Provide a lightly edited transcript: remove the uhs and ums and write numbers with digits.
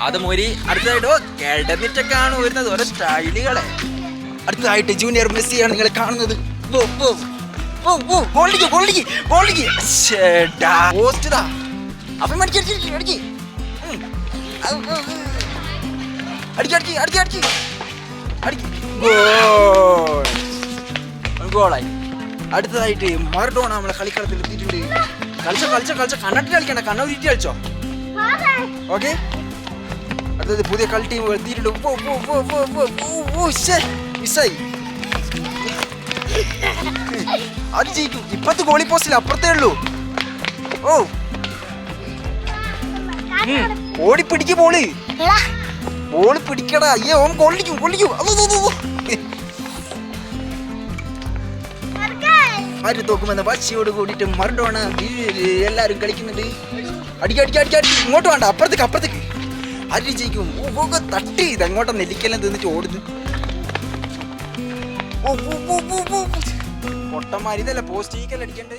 അത് മൊരി. അടുത്തതായിട്ട് കിടന്നിട്ടൊക്കെയാണ് വരുന്നത് ഓരോ സ്റ്റൈലുകളെ. അടുത്തതായിട്ട് ജൂനിയർ മെസ്സിയാണ് നിങ്ങൾ കാണുന്നത്. ഗോളായി. അടുത്തതായിട്ട് മറഡോണ നമ്മളെ കളിക്കളത്തിൽ എത്തിയിട്ടുണ്ട്. കളിച്ചോ കണ്ണട്ടി കളിക്കണ്ട, കണ്ണൂരിറ്റി കളിച്ചോ. ഓക്കെ, അടുത്തത് പുതിയ കളി ടീം എത്തിയിട്ടുണ്ട്. മിസ്സായി. അത് ജയിക്കും. ഇപ്പത്തെ ഗോളി പോസ്റ്റിൽ അപ്പുറത്തേ ഉള്ളൂ. ഓടി പിടിക്ക് ബോള് പിടിക്കടാ. അയ്യോ ഓൻ കൊള്ളിക്കും. ആര് തോക്കുമെന്ന വാശിയോട് കൂടിയിട്ട് മറഡോണ എല്ലാരും കളിക്കുന്നുണ്ട്. അടിക്ക്. ഇങ്ങോട്ട് വേണ്ട, അപ്പുറത്തേക്ക്. ആര് ജയിക്കും? തട്ടി ഇത് അങ്ങോട്ട് നെല്ലിക്കെല്ലാം തിന്നിട്ട് ഓടുന്നു. പൊട്ടന്മാർ ഇതല്ല പോസ്റ്റ് അടിക്കണ്ടേ.